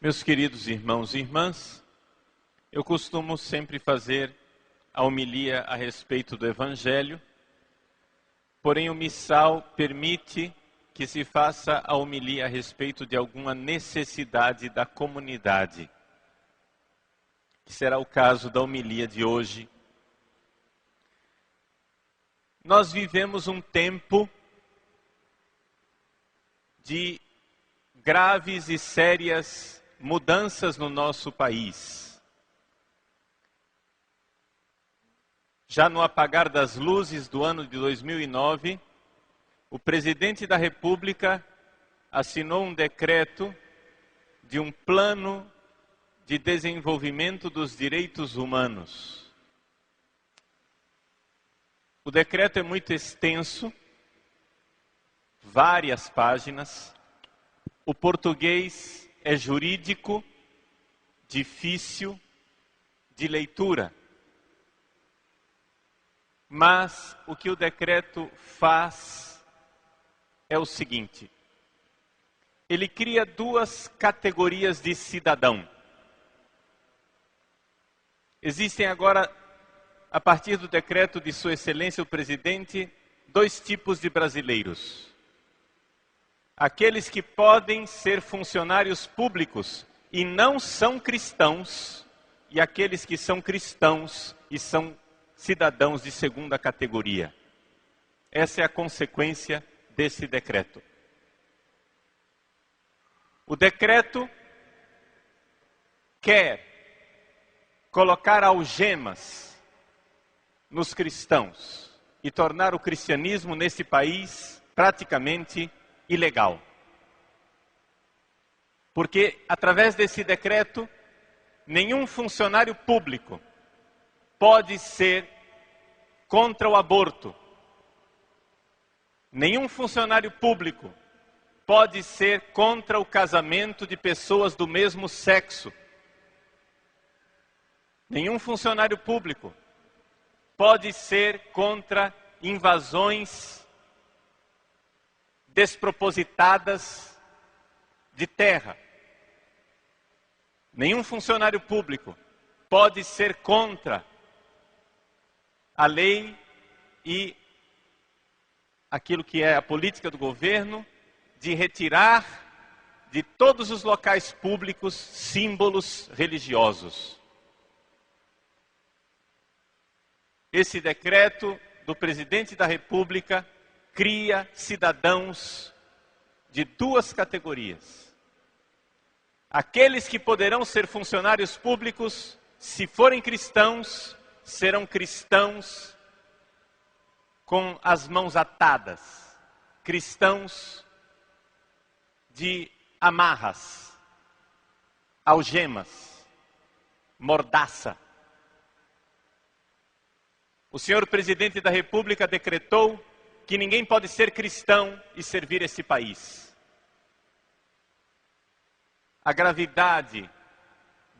Meus queridos irmãos e irmãs, eu costumo sempre fazer a homilia a respeito do Evangelho, porém o missal permite que se faça a homilia a respeito de alguma necessidade da comunidade, que será o caso da homilia de hoje. Nós vivemos um tempo de graves e sérias mudanças no nosso país. Já no apagar das luzes do ano de 2009, o presidente da República assinou um decreto de um plano de desenvolvimento dos direitos humanos. O decreto é muito extenso, várias páginas. O português é jurídico, difícil de leitura. Mas o que o decreto faz é o seguinte: ele cria duas categorias de cidadão. Existem agora, a partir do decreto de Sua Excelência o Presidente, dois tipos de brasileiros. Aqueles que podem ser funcionários públicos e não são cristãos, e aqueles que são cristãos e são cidadãos de segunda categoria. Essa é a consequência desse decreto. O decreto quer colocar algemas nos cristãos e tornar o cristianismo nesse país praticamente ilegal. Porque através desse decreto, nenhum funcionário público pode ser contra o aborto. Nenhum funcionário público pode ser contra o casamento de pessoas do mesmo sexo. Nenhum funcionário público pode ser contra invasões despropositadas de terra. Nenhum funcionário público pode ser contra a lei e aquilo que é a política do governo de retirar de todos os locais públicos símbolos religiosos. Esse decreto do presidente da República cria cidadãos de duas categorias. Aqueles que poderão ser funcionários públicos, se forem cristãos, serão cristãos com as mãos atadas, cristãos de amarras, algemas, mordaça. O senhor presidente da República decretou que ninguém pode ser cristão e servir esse país. A gravidade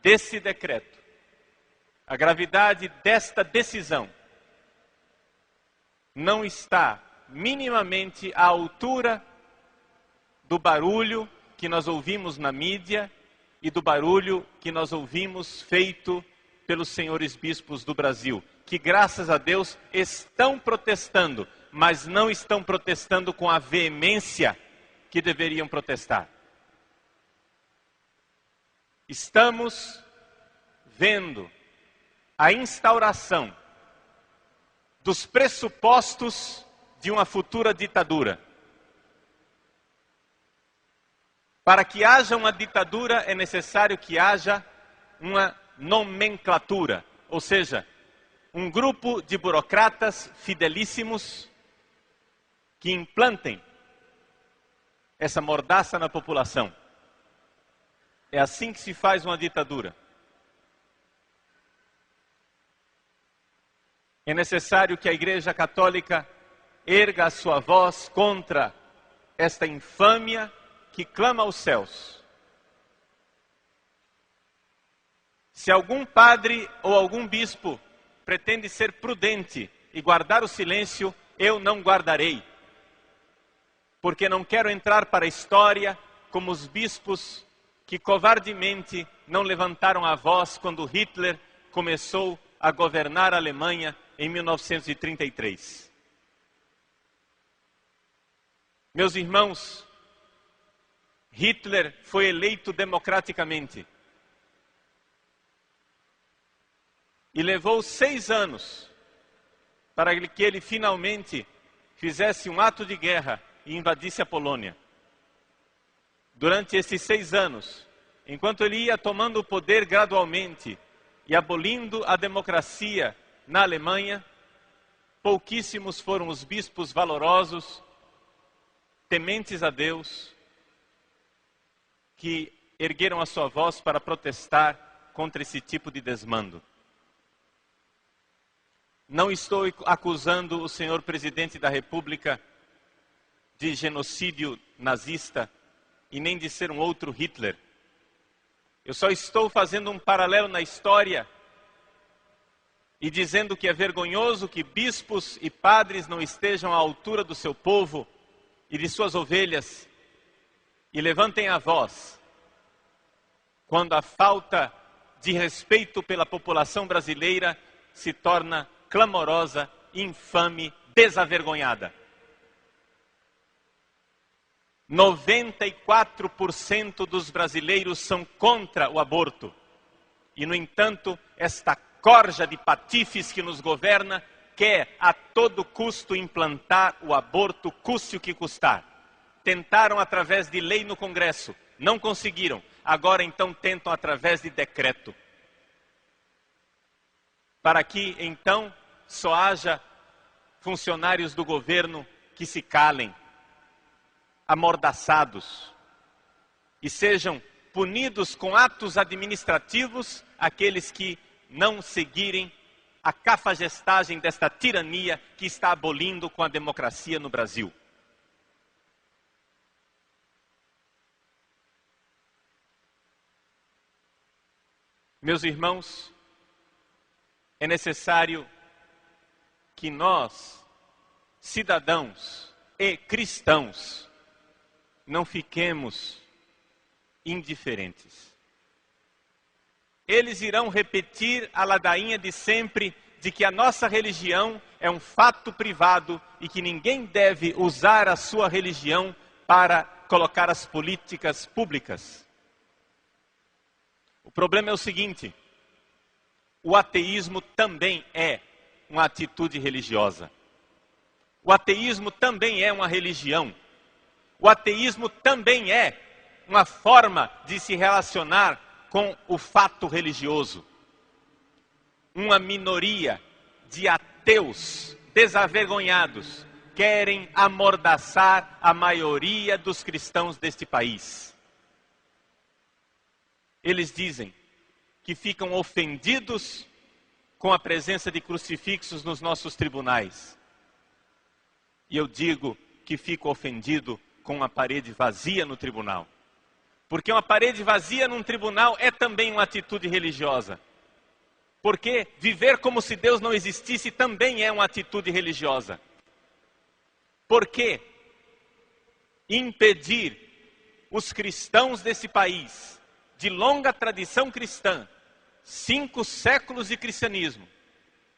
desse decreto, a gravidade desta decisão, não está minimamente à altura do barulho que nós ouvimos na mídia e do barulho que nós ouvimos feito pelos senhores bispos do Brasil, que graças a Deus estão protestando, mas não estão protestando com a veemência que deveriam protestar. Estamos vendo a instauração dos pressupostos de uma futura ditadura. Para que haja uma ditadura é necessário que haja uma nomenclatura, ou seja, um grupo de burocratas fidelíssimos que implantem essa mordaça na população. É assim que se faz uma ditadura. É necessário que a Igreja Católica erga a sua voz contra esta infâmia que clama aos céus. Se algum padre ou algum bispo pretende ser prudente e guardar o silêncio, eu não guardarei. Porque não quero entrar para a história como os bispos que covardemente não levantaram a voz quando Hitler começou a governar a Alemanha em 1933. Meus irmãos, Hitler foi eleito democraticamente e levou 6 anos para que ele finalmente fizesse um ato de guerra e invadisse a Polônia. Durante esses 6 anos, enquanto ele ia tomando o poder gradualmente e abolindo a democracia na Alemanha, pouquíssimos foram os bispos valorosos, tementes a Deus, que ergueram a sua voz para protestar contra esse tipo de desmando. Não estou acusando o senhor presidente da República de genocídio nazista e nem de ser um outro Hitler. Eu só estou fazendo um paralelo na história e dizendo que é vergonhoso que bispos e padres não estejam à altura do seu povo e de suas ovelhas e levantem a voz quando a falta de respeito pela população brasileira se torna clamorosa, infame, desavergonhada. 94% dos brasileiros são contra o aborto. E, no entanto, esta corja de patifes que nos governa quer a todo custo implantar o aborto, custe o que custar. Tentaram através de lei no Congresso, não conseguiram. Agora, então, tentam através de decreto. Para que, então, só haja funcionários do governo que se calem, amordaçados, e sejam punidos com atos administrativos aqueles que não seguirem a cafajestagem desta tirania que está abolindo com a democracia no Brasil. Meus irmãos, é necessário que nós, cidadãos e cristãos, não fiquemos indiferentes. Eles irão repetir a ladainha de sempre de que a nossa religião é um fato privado e que ninguém deve usar a sua religião para colocar as políticas públicas. O problema é o seguinte: o ateísmo também é uma atitude religiosa. O ateísmo também é uma religião. O ateísmo também é uma forma de se relacionar com o fato religioso. Uma minoria de ateus desavergonhados querem amordaçar a maioria dos cristãos deste país. Eles dizem que ficam ofendidos com a presença de crucifixos nos nossos tribunais. E eu digo que fico ofendido com uma parede vazia no tribunal. Porque uma parede vazia num tribunal é também uma atitude religiosa. Porque viver como se Deus não existisse também é uma atitude religiosa. Porque impedir os cristãos desse país, de longa tradição cristã, 5 séculos de cristianismo,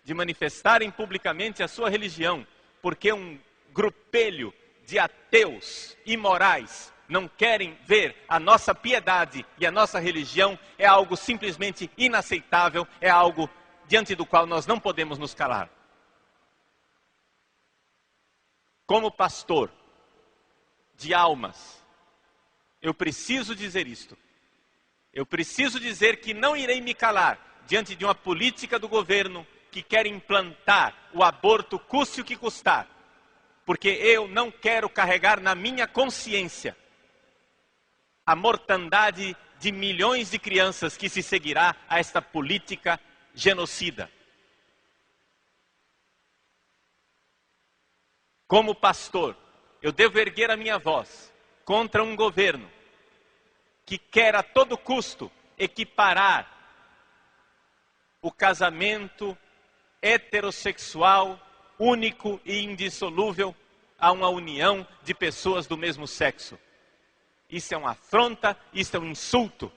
de manifestarem publicamente a sua religião, porque um grupelho de ateus imorais não querem ver a nossa piedade e a nossa religião, é algo simplesmente inaceitável, é algo diante do qual nós não podemos nos calar. Como pastor de almas, eu preciso dizer isto. Eu preciso dizer que não irei me calar diante de uma política do governo que quer implantar o aborto custe o que custar. Porque eu não quero carregar na minha consciência a mortandade de milhões de crianças que se seguirá a esta política genocida. Como pastor, eu devo erguer a minha voz contra um governo que quer a todo custo equiparar o casamento heterossexual único e indissolúvel a uma união de pessoas do mesmo sexo. isso é uma afronta, isso é um insulto.